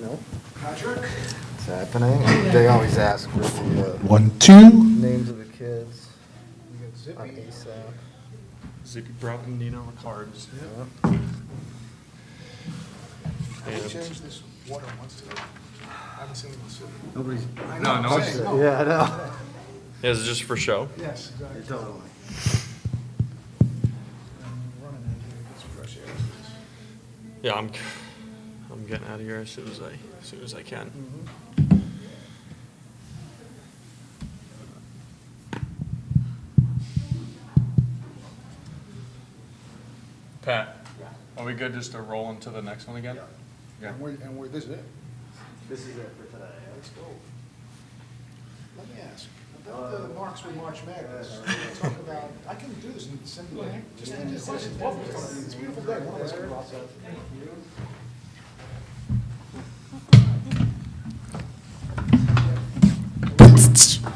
No. Patrick? It's happening. They always ask for the 1, 2. names of the kids We got on Zippy. ASAP. Zippy Broughton, Nino Ricards. Yep. They And changed this water once today. I haven't seen it in the city. Nobody's. I No, know, no I'm one's- saying, no. Yeah, I know. yeah, is it just for show? Yes, exactly. Totally. I'm running out of here to get some fresh air. Yeah, I'm getting out of here as soon as I can. Pat, are we good just to roll into the next one again? Yeah. This is it? This is it for today. Let's go. Let me ask, about the marks with March Madness, talk about, I can do this and send you, just send me the questions. Both of us can. It's a beautiful day, one of us can go outside. Are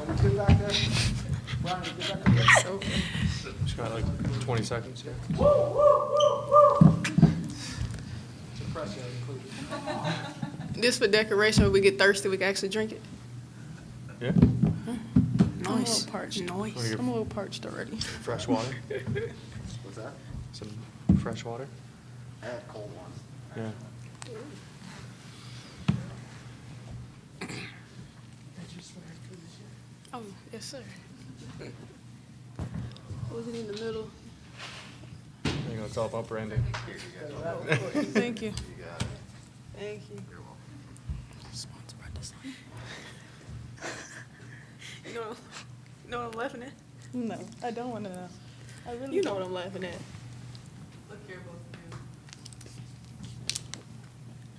we good back there? Brian, you good back there? Just got like 20 seconds here. It's impressive, including. This for decoration, when we get thirsty, we can actually drink it. Yeah, Nice. I'm a little parched. Nice. I'm a little parched already. fresh water. What's that? Some fresh water. I had cold ones. Yeah. Oh, yes, sir. Was it in the middle? There you go. It's all about branding. Thank you. You got it. Thank you. You're welcome. Sponsored by design. You know what I'm laughing at? No, I don't want to know. I really You know what I'm laughing at. Look here, both of you.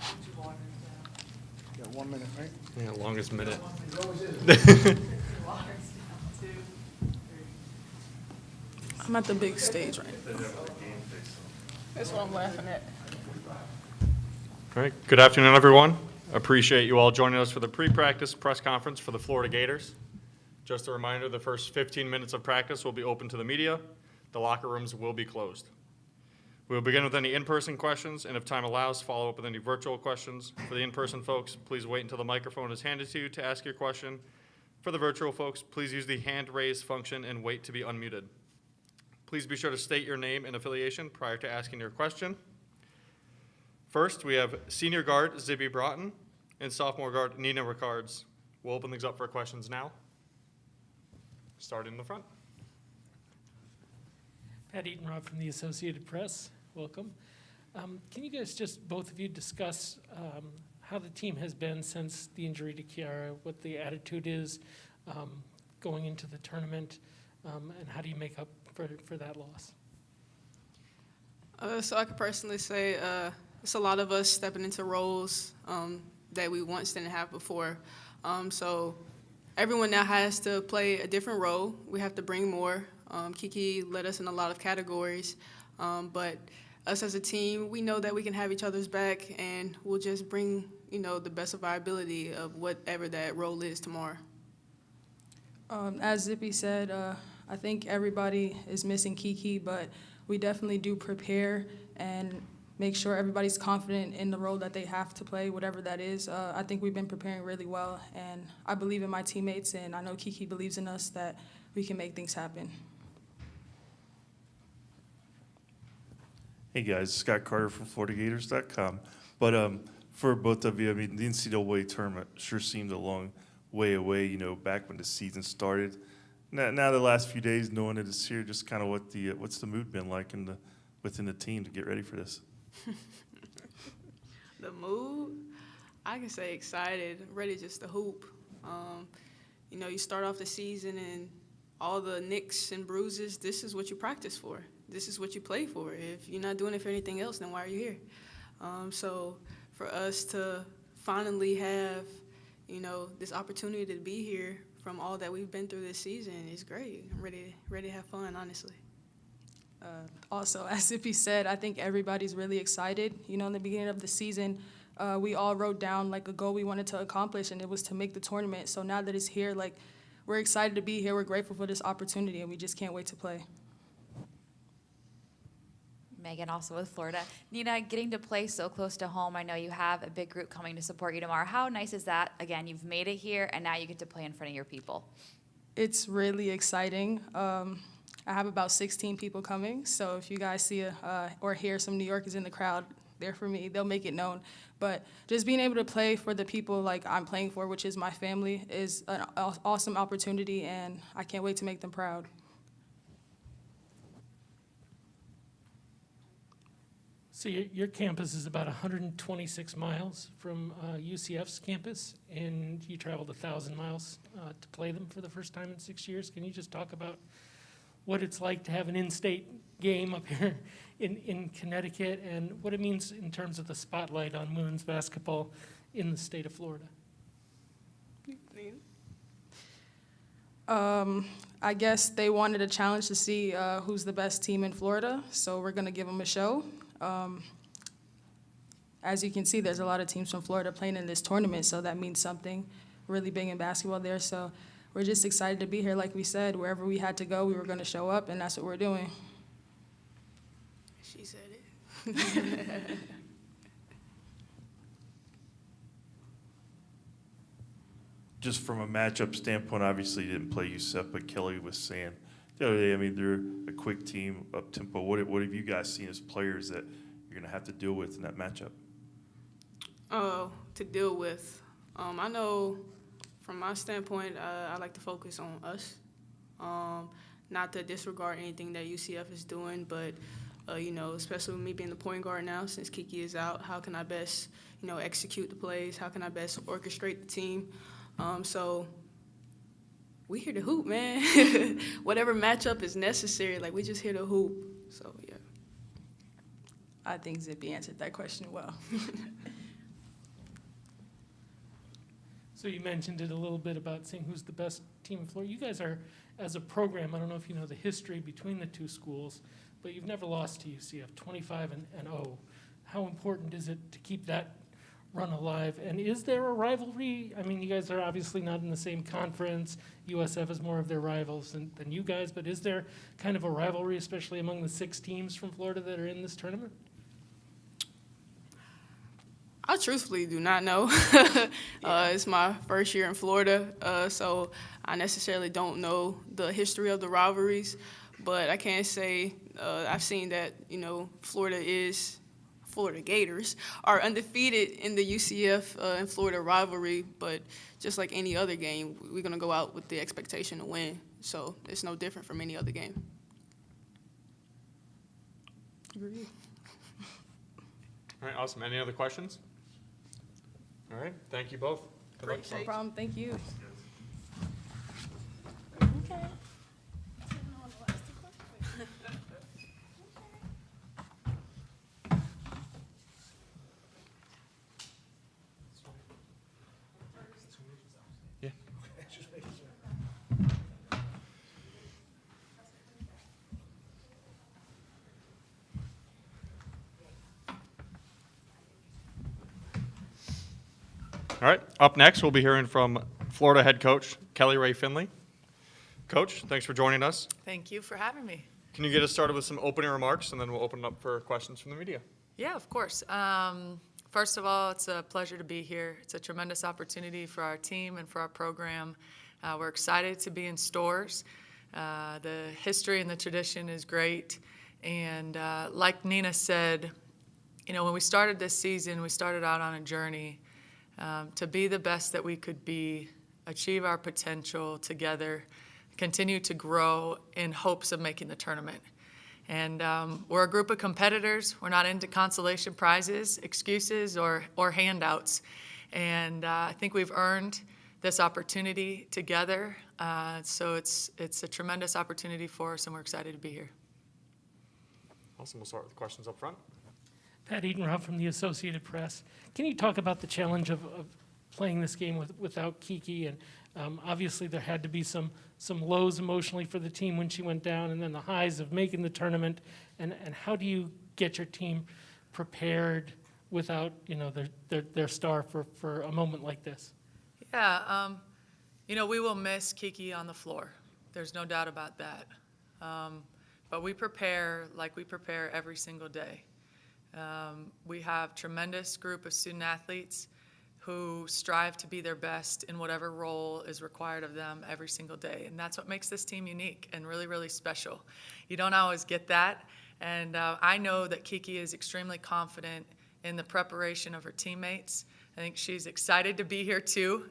Put your waters down. You got 1 minute, right? Yeah, longest minute. It always is. Put your waters down, 2, 3. I'm at the big stage right now. That's what I'm laughing at. All right. Good afternoon, everyone. Appreciate you all joining us for the pre-practice press conference for the Florida Gators. Just a reminder, the first 15 minutes of practice will be open to the media. The locker rooms will be closed. We will begin with any in-person questions, and if time allows, follow up with any virtual questions. For the in-person folks, please wait until the microphone is handed to you to ask your question. For the virtual folks, please use the hand raise function and wait to be unmuted. Please be sure to state your name and affiliation prior to asking your question. First, we have senior guard Zippy Broughton and sophomore guard Nina Ricards. We'll open things up for questions now. Starting in the front. Pat Eatonrod from the Associated Press. Welcome. Can you guys just, both of you, discuss how the team has been since the injury to Kiara, what the attitude is going into the tournament, and how do you make up for that loss? So I could personally say it's a lot of us stepping into roles that we once didn't have before. So everyone now has to play a different role. We have to bring more. Kiki led us in a lot of categories, but us as a team, we know that we can have each other's back, and we'll just bring, the best of our ability of whatever that role is tomorrow. As Zippy said, I think everybody is missing Kiki, but we definitely do prepare and make sure everybody's confident in the role that they have to play, whatever that is. I think we've been preparing really well, and I believe in my teammates, and I know Kiki believes in us that we can make things happen. Hey guys, Scott Carter from FloridaGators.com. But for both of you, I mean, the NCAA tournament sure seemed a long way away, back when the season started. Now the last few days, knowing that it's here, just kind of what's the mood been like within the team to get ready for this? The mood, I can say excited, ready just to hoop. You start off the season and all the nicks and bruises, this is what you practice for. This is what you play for. If you're not doing it for anything else, then why are you here? So for us to finally have, this opportunity to be here from all that we've been through this season is great. I'm ready to have fun, honestly. Also, as Zippy said, I think everybody's really excited. In the beginning of the season, we all wrote down like a goal we wanted to accomplish, and it was to make the tournament. So now that it's here, we're excited to be here. We're grateful for this opportunity, and we just can't wait to play. Megan, also with Florida. Nina, getting to play so close to home, I know you have a big group coming to support you tomorrow. How nice is that? Again, you've made it here, and now you get to play in front of your people. It's really exciting. I have about 16 people coming, so if you guys see or hear some New Yorkers in the crowd, they're for me. They'll make it known. But just being able to play for the people like I'm playing for, which is my family, is an awesome opportunity, and I can't wait to make them proud. So your campus is about 126 miles from UCF's campus, and you traveled 1,000 miles to play them for the first time in 6 years. Can you just talk about what it's like to have an in-state game up here in Connecticut, and what it means in terms of the spotlight on women's basketball in the state of Florida? I guess they wanted a challenge to see who's the best team in Florida, so we're going to give them a show. As you can see, there's a lot of teams from Florida playing in this tournament, so that means something really big in basketball there. So we're just excited to be here. Like we said, wherever we had to go, we were going to show up, and that's what we're doing. She said it. Just from a matchup standpoint, obviously you didn't play UCF, but Kelly was saying the other day, I mean, they're a quick team, up-tempo. What have you guys seen as players that you're going to have to deal with in that matchup? To deal with, I know from my standpoint, I like to focus on us. Not to disregard anything that UCF is doing, but especially with me being the point guard now, since Kiki is out, how can I best, execute the plays? How can I best orchestrate the team? So we here to hoop, man. Whatever matchup is necessary, we just here to hoop. So yeah. I think Zippy answered that question well. So you mentioned it a little bit about seeing who's the best team in Florida. You guys are, as a program, I don't know if you know the history between the two schools, but you've never lost to UCF, 25-0. How important is it to keep that run alive? And is there a rivalry? I mean, you guys are obviously not in the same conference. USF is more of their rivals than you guys, but is there kind of a rivalry, especially among the 6 teams from Florida that are in this tournament? I truthfully do not know. It's my first year in Florida, so I necessarily don't know the history of the rivalries, but I can say I've seen that, Florida Gators are undefeated in the UCF and Florida rivalry, but just like any other game, we're going to go out with the expectation to win, so it's no different from any other game. Agree. All right, awesome. Any other questions? All right, thank you both. Good luck. No problem. Thank you. Yeah. All right, up next, we'll be hearing from Florida head coach Kelly Ray Finley. Coach, thanks for joining us. Thank you for having me. Can you get us started with some opening remarks, and then we'll open it up for questions from the media? Yeah, of course. First of all, it's a pleasure to be here. It's a tremendous opportunity for our team and for our program. We're excited to be in Storrs. The history and the tradition is great. And like Nina said, when we started this season, we started out on a journey to be the best that we could be, achieve our potential together, continue to grow in hopes of making the tournament. And we're a group of competitors. We're not into consolation prizes, excuses, or handouts. And I think we've earned this opportunity together. So it's a tremendous opportunity for us, and we're excited to be here. Awesome. We'll start with the questions up front. Pat Edenroth from the Associated Press. Can you talk about the challenge of playing this game without Kiki? And obviously there had to be some lows emotionally for the team when she went down, and then the highs of making the tournament. And how do you get your team prepared without their star for a moment like this? Yeah, we will miss Kiki on the floor. There's no doubt about that. but we prepare like we prepare every single day. We have tremendous group of student athletes who strive to be their best in whatever role is required of them every single day. And that's what makes this team unique and really, really special. You don't always get that. And I know that Kiki is extremely confident in the preparation of her teammates. I think she's excited to be here too.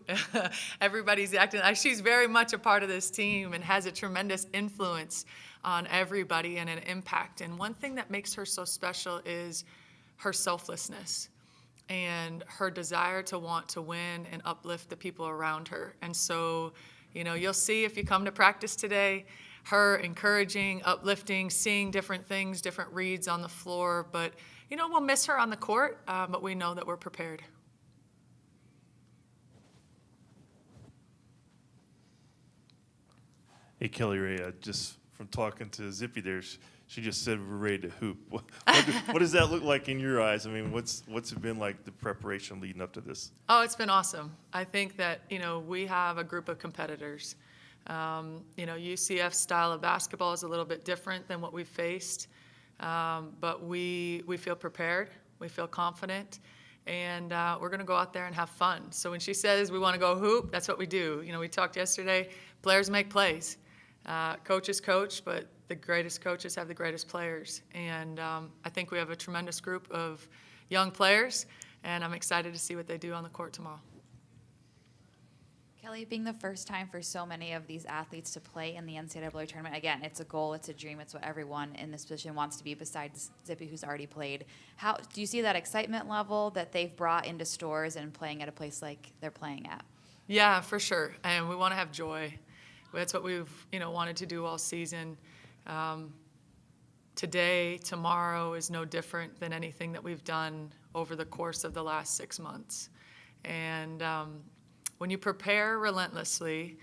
Everybody's acting like she's very much a part of this team and has a tremendous influence on everybody and an impact. And one thing that makes her so special is her selflessness and her desire to want to win and uplift the people around her. And so, you'll see if you come to practice today, her encouraging, uplifting, seeing different things, different reads on the floor. But, we'll miss her on the court, but we know that we're prepared. Hey, Kelly Ray, just from talking to Zippy there, she just said we're ready to hoop. What does that look like in your eyes? I mean, what's it been like, the preparation leading up to this? Oh, it's been awesome. I think that, we have a group of competitors. UCF's style of basketball is a little bit different than what we've faced, but we feel prepared, we feel confident, and we're going to go out there and have fun. So when she says we want to go hoop, that's what we do. We talked yesterday, players make plays. Coaches coach, but the greatest coaches have the greatest players. And I think we have a tremendous group of young players, and I'm excited to see what they do on the court tomorrow. Kelly, being the first time for so many of these athletes to play in the NCAA tournament, again, it's a goal, it's a dream, it's what everyone in this position wants to be besides Zippy, who's already played. How do you see that excitement level that they've brought into Storrs and playing at a place like they're playing at? Yeah, for sure. And we want to have joy. That's what we've, wanted to do all season. Today, tomorrow is no different than anything that we've done over the course of the last 6 months. And when you prepare relentlessly,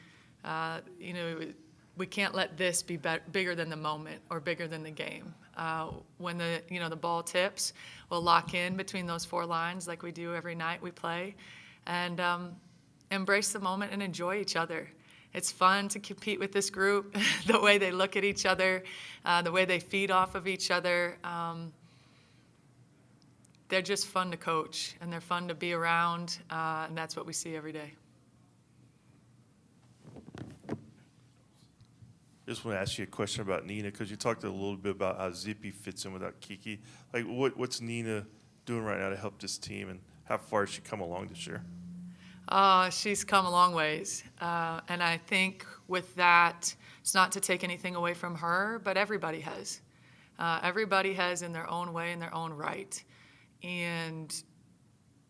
we can't let this be bigger than the moment or bigger than the game. When the ball tips, we'll lock in between those 4 lines like we do every night we play, and embrace the moment and enjoy each other. It's fun to compete with this group, the way they look at each other, the way they feed off of each other. They're just fun to coach, and they're fun to be around, and that's what we see every day. Just want to ask you a question about Nina, because you talked a little bit about how Zippy fits in without Kiki. Like, what's Nina doing right now to help this team, and how far has she come along this year? She's come a long ways. And I think with that, it's not to take anything away from her, but everybody has. Everybody has in their own way, in their own right. And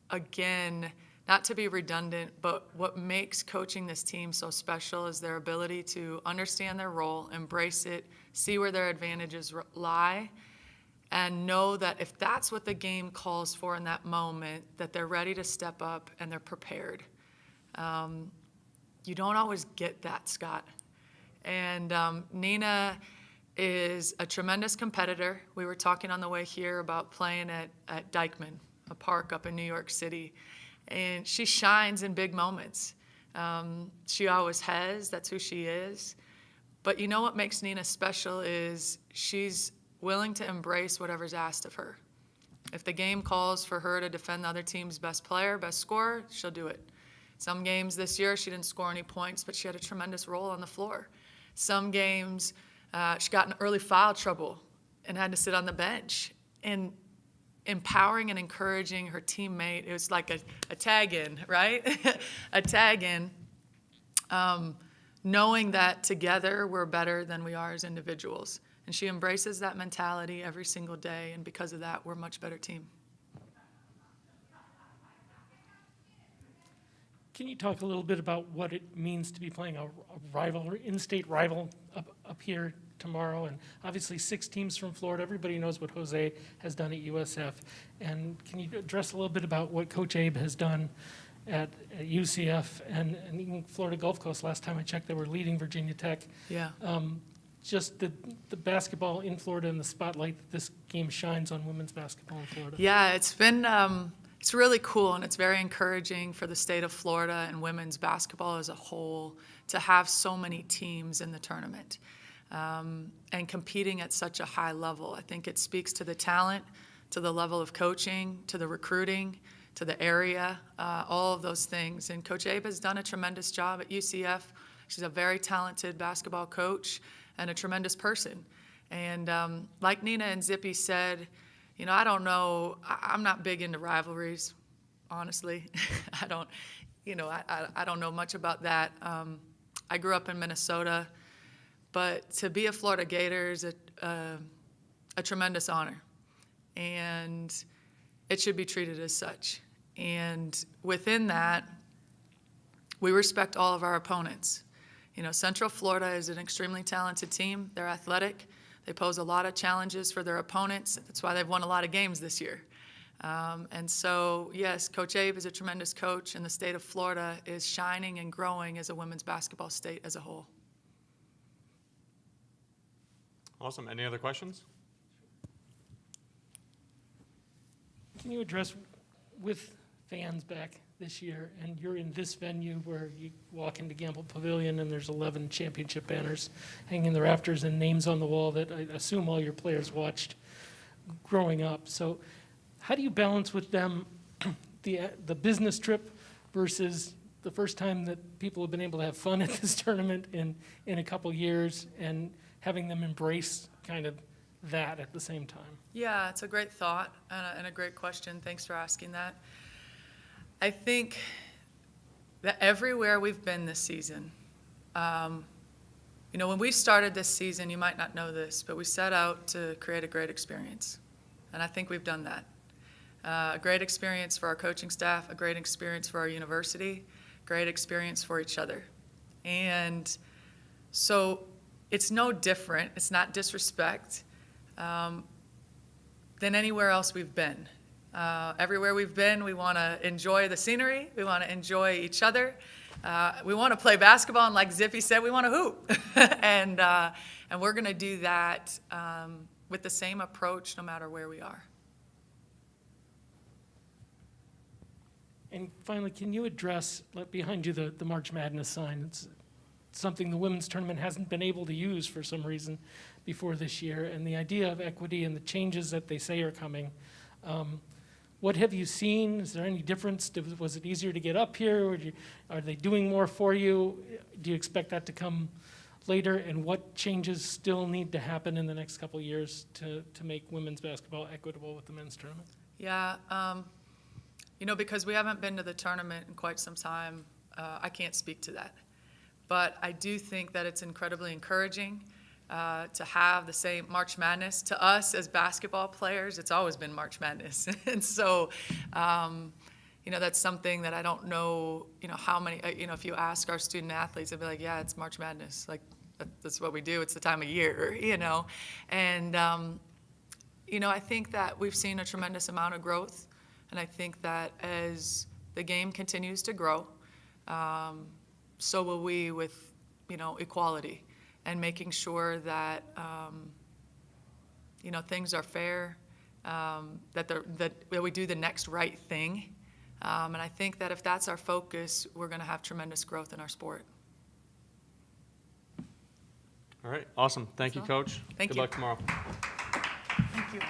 again, not to be redundant, but what makes coaching this team so special is their ability to understand their role, embrace it, see where their advantages lie, and know that if that's what the game calls for in that moment, that they're ready to step up and they're prepared. You don't always get that, Scott. And Nina is a tremendous competitor. We were talking on the way here about playing at Dyckman, a park up in New York City. And she shines in big moments. She always has. That's who she is. But you know what makes Nina special is she's willing to embrace whatever's asked of her. If the game calls for her to defend the other team's best player, best scorer, she'll do it. Some games this year, she didn't score any points, but she had a tremendous role on the floor. Some games, she got in early foul trouble and had to sit on the bench. And empowering and encouraging her teammate, it was like a tag-in, right? A tag-in, knowing that together we're better than we are as individuals. And she embraces that mentality every single day, and because of that, we're a much better team. Can you talk a little bit about what it means to be playing a rival, in-state rival up here tomorrow? And obviously 6 teams from Florida. Everybody knows what Jose has done at USF. And can you address a little bit about what Coach Abe has done at UCF and even Florida Gulf Coast? Last time I checked, they were leading Virginia Tech. Yeah. Just the basketball in Florida and the spotlight that this game shines on women's basketball in Florida. Yeah, it's been it's really cool, and it's very encouraging for the state of Florida and women's basketball as a whole to have so many teams in the tournament. and competing at such a high level. I think it speaks to the talent, to the level of coaching, to the recruiting, to the area, all of those things. And Coach Abe has done a tremendous job at UCF. She's a very talented basketball coach and a tremendous person. And like Nina and Zippy said, you know, I don't know, I'm not big into rivalries, honestly. I don't know much about that. I grew up in Minnesota, but to be a Florida Gator is a tremendous honor. And it should be treated as such. And within that, we respect all of our opponents. You know, Central Florida is an extremely talented team. They're athletic. They pose a lot of challenges for their opponents. That's why they've won a lot of games this year. And so, yes, Coach Abe is a tremendous coach, and the state of Florida is shining and growing as a women's basketball state as a whole. Awesome. Any other questions? Can you address, with fans back this year, and you're in this venue where you walk into Gamble Pavilion and there's 11 championship banners hanging in the rafters and names on the wall that I assume all your players watched growing up. So how do you balance with them the business trip versus the first time that people have been able to have fun at this tournament in a couple years, and having them embrace kind of that at the same time? Yeah, it's a great thought and a great question. Thanks for asking that. I think that everywhere we've been this season, you know, when we started this season, you might not know this, but we set out to create a great experience. And I think we've done that. A great experience for our coaching staff, a great experience for our university, great experience for each other. And so it's no different, it's not disrespect than anywhere else we've been. Everywhere we've been, we want to enjoy the scenery, we want to enjoy each other, we want to play basketball, and like Zippy said, we want to hoop. And we're going to do that with the same approach no matter where we are. And finally, can you address, behind you, the March Madness sign? It's something the women's tournament hasn't been able to use for some reason before this year, and the idea of equity and the changes that they say are coming. What have you seen? Is there any difference? Was it easier to get up here? Or are they doing more for you? Do you expect that to come later? And what changes still need to happen in the next couple of years to make women's basketball equitable with the men's tournament? Yeah, you know, because we haven't been to the tournament in quite some time, I can't speak to that. But I do think that it's incredibly encouraging to have the same March Madness. To us as basketball players, it's always been March Madness. And so, you know, that's something that I don't know, you know, how many, you know, if you ask our student athletes, they'll be like, yeah, it's March Madness. Like, that's what we do. It's the time of year, you know. And, you know, I think that we've seen a tremendous amount of growth. And I think that as the game continues to grow, so will we with, you know, equality and making sure that, you know, things are fair, that we do the next right thing. And I think that if that's our focus, we're going to have tremendous growth in our sport. All right, awesome. Thank you, Coach. Thank Good you. luck tomorrow. Thank you.